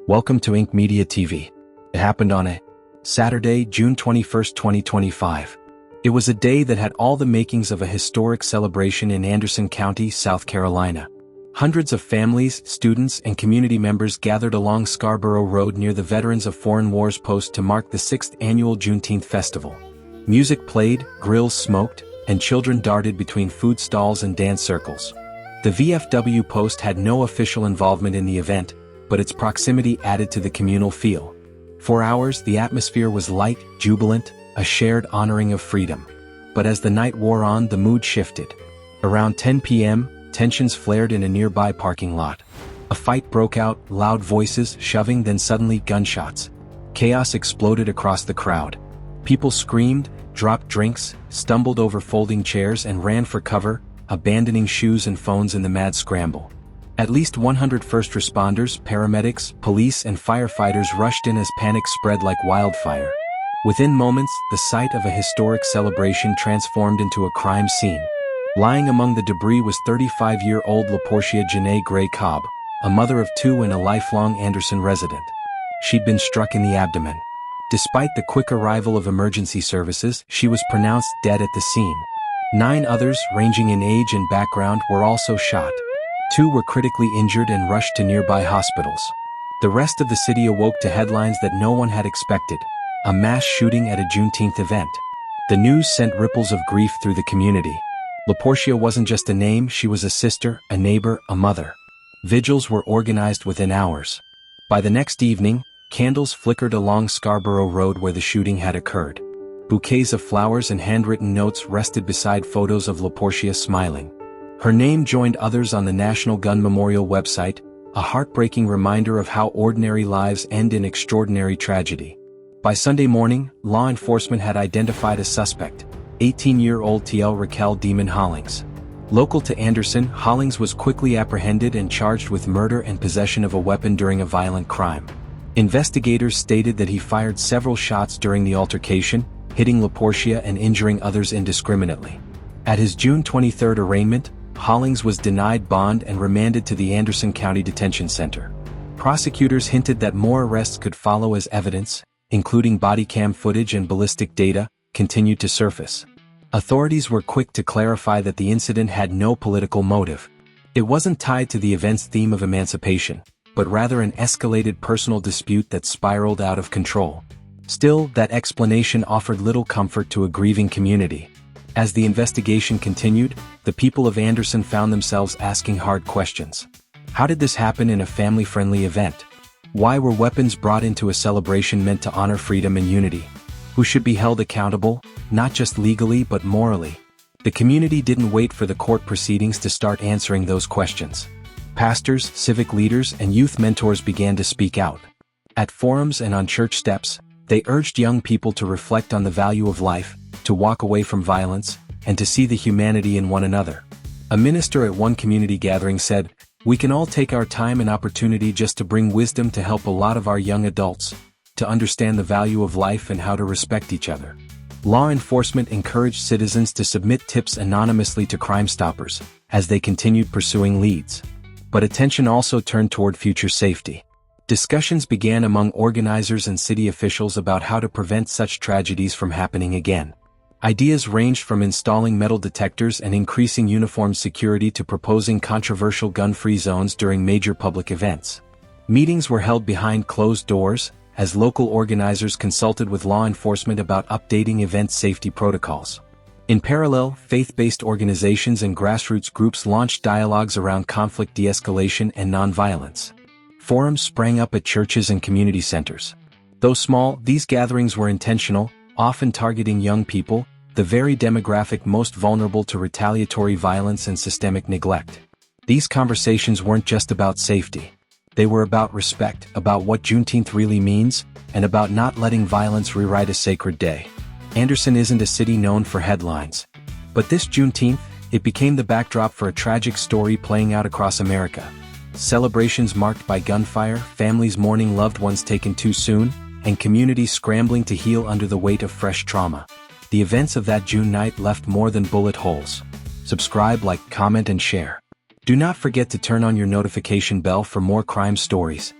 Welcome to Ink Media TV. It happened on a Saturday, June 21, 2025. It was a day that had all the makings of a historic celebration in Anderson County, South Carolina. Hundreds of families, students, and community members gathered along Scarborough Road near the Veterans of Foreign Wars post to mark the 6th annual Juneteenth Festival. Music played, grills smoked, and children darted between food stalls and dance circles. The VFW post had no official involvement in the event, but its proximity added to the communal feel. For hours, the atmosphere was light, jubilant, a shared honoring of freedom. But as the night wore on, the mood shifted. Around 10 p.m., tensions flared in a nearby parking lot. A fight broke out, loud voices, shoving, then suddenly gunshots. Chaos exploded across the crowd. People screamed, dropped drinks, stumbled over folding chairs and ran for cover, abandoning shoes and phones in the mad scramble. At least 100 first responders, paramedics, police, and firefighters rushed in as panic spread like wildfire. Within moments, the site of a historic celebration transformed into a crime scene. Lying among the debris was 35-year-old Laporshia Janae Gray Cobb, a mother of two and a lifelong Anderson resident. She'd been struck in the abdomen. Despite the quick arrival of emergency services, she was pronounced dead at the scene. 9 others, ranging in age and background, were also shot. 2 were critically injured and rushed to nearby hospitals. The rest of the city awoke to headlines that no one had expected: a mass shooting at a Juneteenth event. The news sent ripples of grief through the community. Laporshia wasn't just a name, she was a sister, a neighbor, a mother. Vigils were organized within hours. By the next evening, candles flickered along Scarborough Road where the shooting had occurred. Bouquets of flowers and handwritten notes rested beside photos of Laporshia smiling. Her name joined others on the National Gun Memorial website, a heartbreaking reminder of how ordinary lives end in extraordinary tragedy. By Sunday morning, law enforcement had identified a suspect, 18-year-old Tiyelle Rakelle Demon Hollings. Local to Anderson, Hollings was quickly apprehended and charged with murder and possession of a weapon during a violent crime. Investigators stated that he fired several shots during the altercation, hitting Laporshia and injuring others indiscriminately. At his June 23 arraignment, Hollings was denied bond and remanded to the Anderson County Detention Center. Prosecutors hinted that more arrests could follow as evidence, including body cam footage and ballistic data, continued to surface. Authorities were quick to clarify that the incident had no political motive. It wasn't tied to the event's theme of emancipation, but rather an escalated personal dispute that spiraled out of control. Still, that explanation offered little comfort to a grieving community. As the investigation continued, the people of Anderson found themselves asking hard questions. How did this happen in a family-friendly event? Why were weapons brought into a celebration meant to honor freedom and unity? Who should be held accountable, not just legally but morally? The community didn't wait for the court proceedings to start answering those questions. Pastors, civic leaders, and youth mentors began to speak out. At forums and on church steps, they urged young people to reflect on the value of life, to walk away from violence, and to see the humanity in one another. A minister at one community gathering said, "We can all take our time and opportunity just to bring wisdom to help a lot of our young adults to understand the value of life and how to respect each other." Law enforcement encouraged citizens to submit tips anonymously to Crime Stoppers as they continued pursuing leads. But attention also turned toward future safety. Discussions began among organizers and city officials about how to prevent such tragedies from happening again. Ideas ranged from installing metal detectors and increasing uniformed security to proposing controversial gun-free zones during major public events. Meetings were held behind closed doors, as local organizers consulted with law enforcement about updating event safety protocols. In parallel, faith-based organizations and grassroots groups launched dialogues around conflict de-escalation and nonviolence. Forums sprang up at churches and community centers. Though small, these gatherings were intentional, often targeting young people, the very demographic most vulnerable to retaliatory violence and systemic neglect. These conversations weren't just about safety. They were about respect, about what Juneteenth really means, and about not letting violence rewrite a sacred day. Anderson isn't a city known for headlines. But this Juneteenth, it became the backdrop for a tragic story playing out across America. Celebrations marked by gunfire, families mourning loved ones taken too soon, and communities scrambling to heal under the weight of fresh trauma. The events of that June night left more than bullet holes. Subscribe, like, comment, and share. Do not forget to turn on your notification bell for more crime stories.